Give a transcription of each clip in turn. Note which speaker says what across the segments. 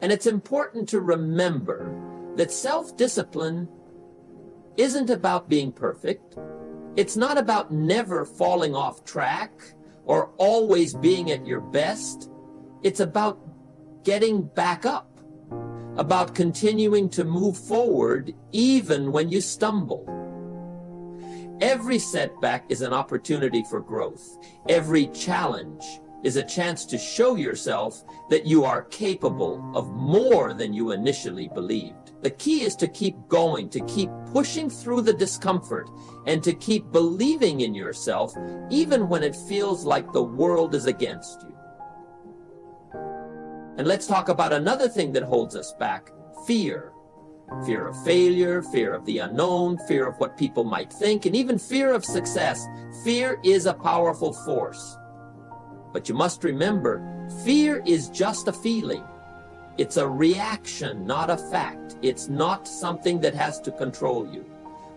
Speaker 1: And it's important to remember that self-discipline isn't about being perfect. It's not about never falling off track or always being at your best. It's about getting back up, about continuing to move forward even when you stumble. Every setback is an opportunity for growth. Every challenge is a chance to show yourself that you are capable of more than you initially believed. The key is to keep going, to keep pushing through the discomfort, and to keep believing in yourself even when it feels like the world is against you. And let's talk about another thing that holds us back: fear. Fear of failure, fear of the unknown, fear of what people might think, and even fear of success. Fear is a powerful force. But you must remember, fear is just a feeling. It's a reaction, not a fact. It's not something that has to control you.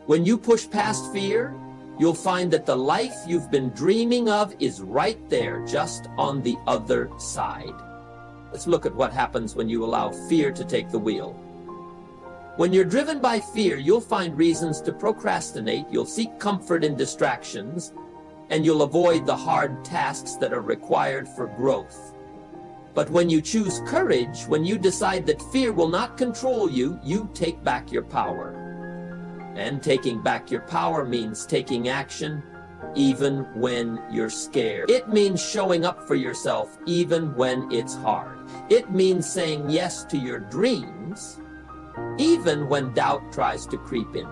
Speaker 1: When you push past fear, you'll find that the life you've been dreaming of is right there, just on the other side. Let's look at what happens when you allow fear to take the wheel. When you're driven by fear, you'll find reasons to procrastinate, you'll seek comfort in distractions, and you'll avoid the hard tasks that are required for growth. But when you choose courage, when you decide that fear will not control you, you take back your power. And taking back your power means taking action even when you're scared. It means showing up for yourself even when it's hard. It means saying yes to your dreams even when doubt tries to creep in.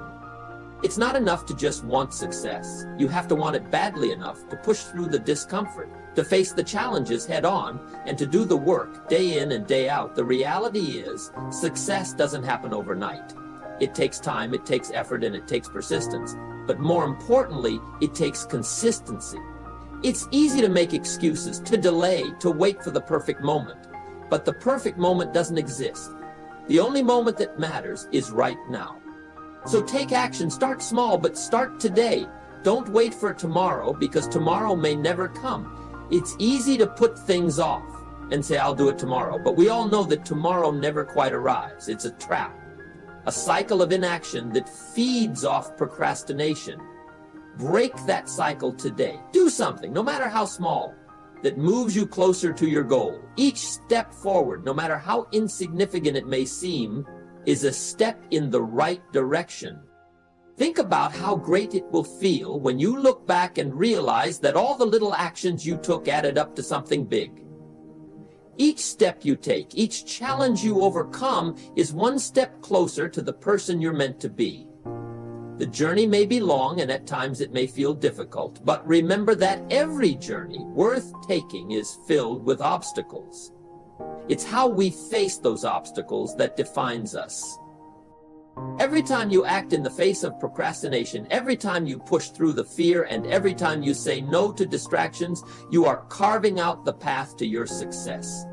Speaker 1: It's not enough to just want success. You have to want it badly enough to push through the discomfort, to face the challenges head on, and to do the work day in and day out. The reality is, success doesn't happen overnight. It takes time, it takes effort, and it takes persistence. But more importantly, it takes consistency. It's easy to make excuses, to delay, to wait for the perfect moment. But the perfect moment doesn't exist. The only moment that matters is right now. So take action, start small, but start today. Don't wait for tomorrow, because tomorrow may never come. It's easy to put things off and say, I'll do it tomorrow. But we all know that tomorrow never quite arrives. It's a trap, a cycle of inaction that feeds off procrastination. Break that cycle today. Do something, no matter how small, that moves you closer to your goal. Each step forward, no matter how insignificant it may seem, is a step in the right direction. Think about how great it will feel when you look back and realize that all the little actions you took added up to something big. Each step you take, each challenge you overcome, is one step closer to the person you're meant to be. The journey may be long, and at times it may feel difficult, but remember that every journey worth taking is filled with obstacles. It's how we face those obstacles that defines us. Every time you act in the face of procrastination, every time you push through the fear, and every time you say no to distractions, you are carving out the path to your success.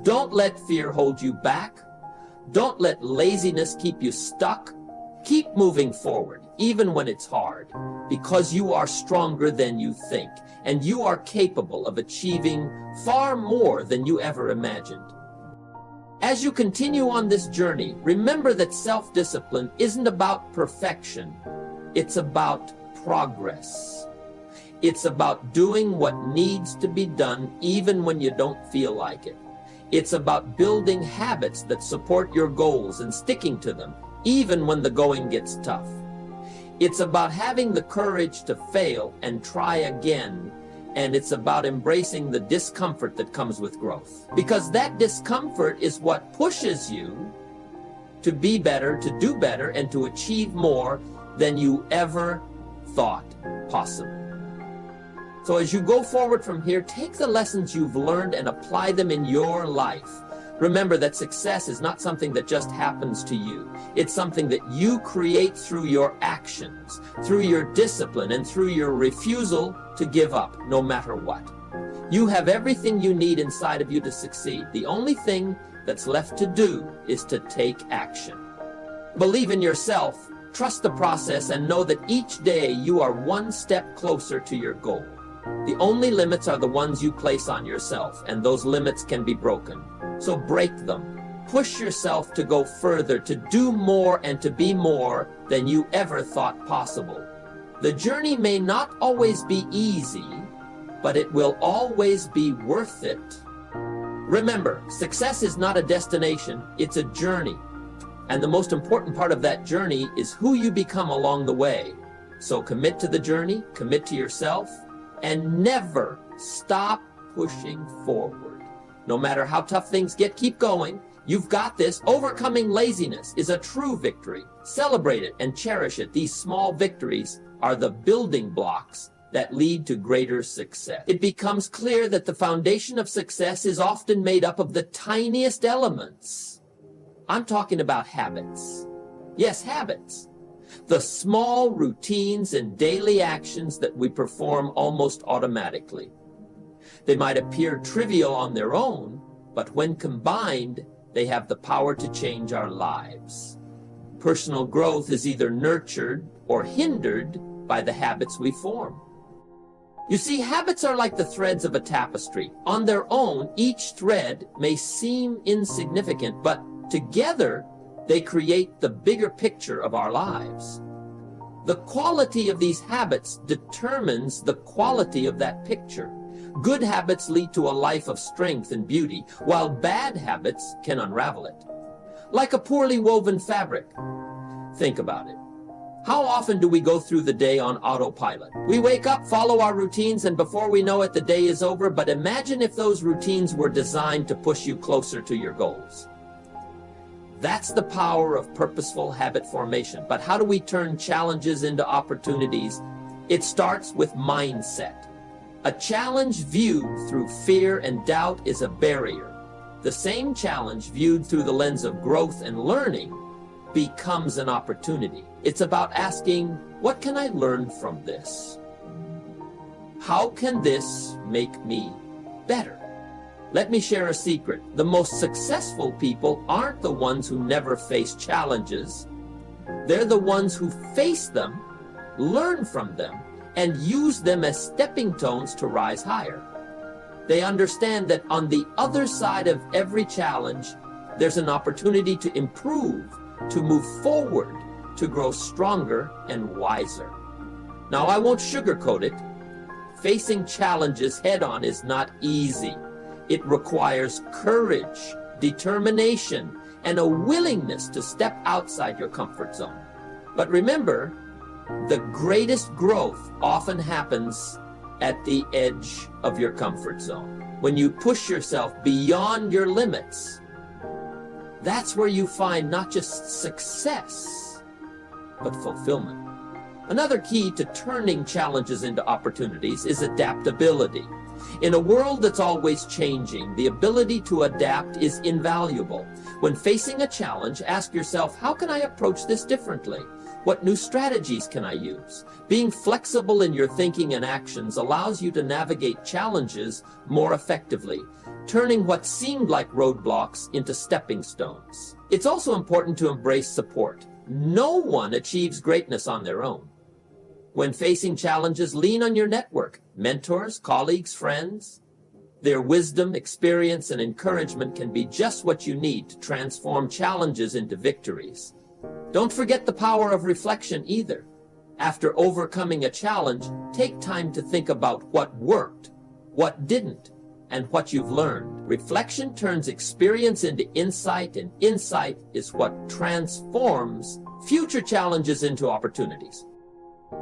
Speaker 1: Don't let fear hold you back. Don't let laziness keep you stuck. Keep moving forward, even when it's hard, because you are stronger than you think, and you are capable of achieving far more than you ever imagined. As you continue on this journey, remember that self-discipline isn't about perfection. It's about progress. It's about doing what needs to be done even when you don't feel like it. It's about building habits that support your goals and sticking to them, even when the going gets tough. It's about having the courage to fail and try again. And it's about embracing the discomfort that comes with growth. Because that discomfort is what pushes you to be better, to do better, and to achieve more than you ever thought possible. So as you go forward from here, take the lessons you've learned and apply them in your life. Remember that success is not something that just happens to you. It's something that you create through your actions, through your discipline, and through your refusal to give up, no matter what. You have everything you need inside of you to succeed. The only thing that's left to do is to take action. Believe in yourself, trust the process, and know that each day you are one step closer to your goal. The only limits are the ones you place on yourself, and those limits can be broken. So break them. Push yourself to go further, to do more and to be more than you ever thought possible. The journey may not always be easy, but it will always be worth it. Remember, success is not a destination, it's a journey. And the most important part of that journey is who you become along the way. So commit to the journey, commit to yourself, and never stop pushing forward. No matter how tough things get, keep going. You've got this. Overcoming laziness is a true victory. Celebrate it and cherish it. These small victories are the building blocks that lead to greater success. It becomes clear that the foundation of success is often made up of the tiniest elements. I'm talking about habits. Yes, habits. The small routines and daily actions that we perform almost automatically. They might appear trivial on their own, but when combined, they have the power to change our lives. Personal growth is either nurtured or hindered by the habits we form. You see, habits are like the threads of a tapestry. On their own, each thread may seem insignificant, but together they create the bigger picture of our lives. The quality of these habits determines the quality of that picture. Good habits lead to a life of strength and beauty, while bad habits can unravel it. Like a poorly woven fabric. Think about it. How often do we go through the day on autopilot? We wake up, follow our routines, and before we know it, the day is over. But imagine if those routines were designed to push you closer to your goals. That's the power of purposeful habit formation. But how do we turn challenges into opportunities? It starts with mindset. A challenge viewed through fear and doubt is a barrier. The same challenge viewed through the lens of growth and learning becomes an opportunity. It's about asking, what can I learn from this? How can this make me better? Let me share a secret. The most successful people aren't the ones who never face challenges. They're the ones who face them, learn from them, and use them as stepping stones to rise higher. They understand that on the other side of every challenge, there's an opportunity to improve, to move forward, to grow stronger and wiser. Now, I won't sugarcoat it. Facing challenges head-on is not easy. It requires courage, determination, and a willingness to step outside your comfort zone. But remember, the greatest growth often happens at the edge of your comfort zone. When you push yourself beyond your limits, that's where you find not just success, but fulfillment. Another key to turning challenges into opportunities is adaptability. In a world that's always changing, the ability to adapt is invaluable. When facing a challenge, ask yourself, how can I approach this differently? What new strategies can I use? Being flexible in your thinking and actions allows you to navigate challenges more effectively, turning what seemed like roadblocks into stepping stones. It's also important to embrace support. No one achieves greatness on their own. When facing challenges, lean on your network, mentors, colleagues, friends. Their wisdom, experience, and encouragement can be just what you need to transform challenges into victories. Don't forget the power of reflection either. After overcoming a challenge, take time to think about what worked, what didn't, and what you've learned. Reflection turns experience into insight, and insight is what transforms future challenges into opportunities.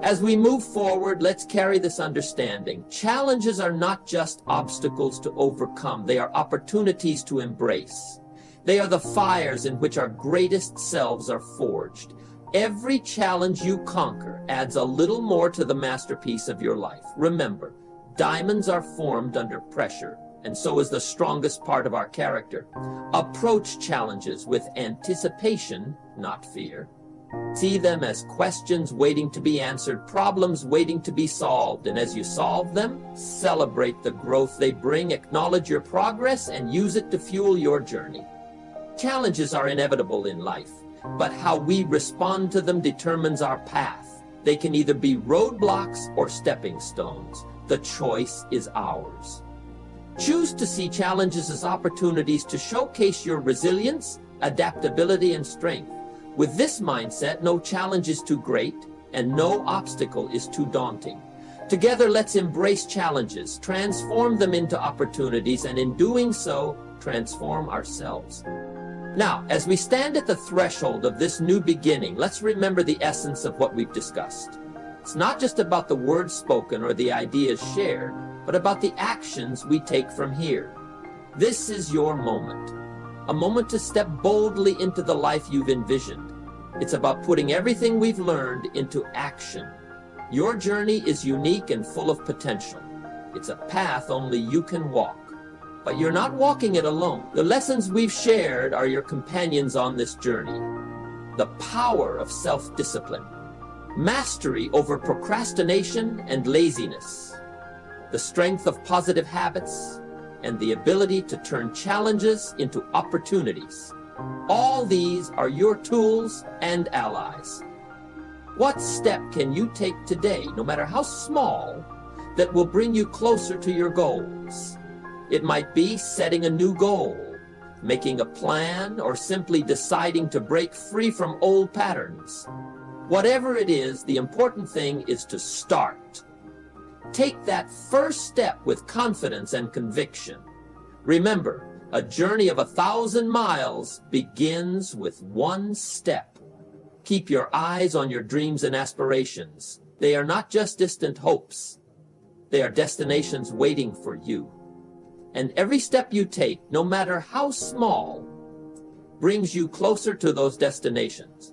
Speaker 1: As we move forward, let's carry this understanding. Challenges are not just obstacles to overcome, they are opportunities to embrace. They are the fires in which our greatest selves are forged. Every challenge you conquer adds a little more to the masterpiece of your life. Remember, diamonds are formed under pressure, and so is the strongest part of our character. Approach challenges with anticipation, not fear. See them as questions waiting to be answered, problems waiting to be solved, and as you solve them, celebrate the growth they bring, acknowledge your progress, and use it to fuel your journey. Challenges are inevitable in life, but how we respond to them determines our path. They can either be roadblocks or stepping stones. The choice is ours. Choose to see challenges as opportunities to showcase your resilience, adaptability, and strength. With this mindset, no challenge is too great and no obstacle is too daunting. Together, let's embrace challenges, transform them into opportunities, and in doing so, transform ourselves. Now, as we stand at the threshold of this new beginning, let's remember the essence of what we've discussed. It's not just about the words spoken or the ideas shared, but about the actions we take from here. This is your moment, a moment to step boldly into the life you've envisioned. It's about putting everything we've learned into action. Your journey is unique and full of potential. It's a path only you can walk. But you're not walking it alone. The lessons we've shared are your companions on this journey. The power of self-discipline, mastery over procrastination and laziness, the strength of positive habits, and the ability to turn challenges into opportunities. All these are your tools and allies. What step can you take today, no matter how small, that will bring you closer to your goals? It might be setting a new goal, making a plan, or simply deciding to break free from old patterns. Whatever it is, the important thing is to start. Take that first step with confidence and conviction. Remember, a journey of 1,000 miles begins with one step. Keep your eyes on your dreams and aspirations. They are not just distant hopes. They are destinations waiting for you. And every step you take, no matter how small, brings you closer to those destinations.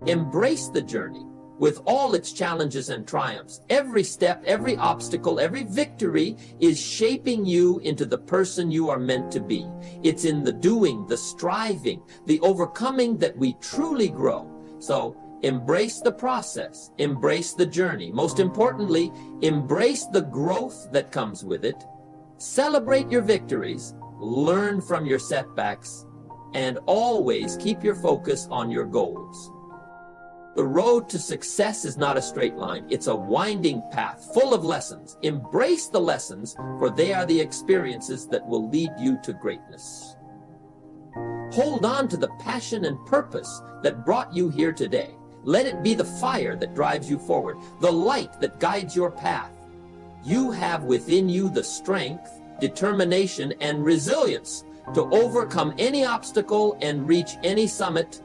Speaker 1: Embrace the journey with all its challenges and triumphs. Every step, every obstacle, every victory is shaping you into the person you are meant to be. It's in the doing, the striving, the overcoming that we truly grow. So embrace the process, embrace the journey. Most importantly, embrace the growth that comes with it. Celebrate your victories, learn from your setbacks, and always keep your focus on your goals. The road to success is not a straight line. It's a winding path full of lessons. Embrace the lessons, for they are the experiences that will lead you to greatness. Hold on to the passion and purpose that brought you here today. Let it be the fire that drives you forward, the light that guides your path. You have within you the strength, determination, and resilience to overcome any obstacle and reach any summit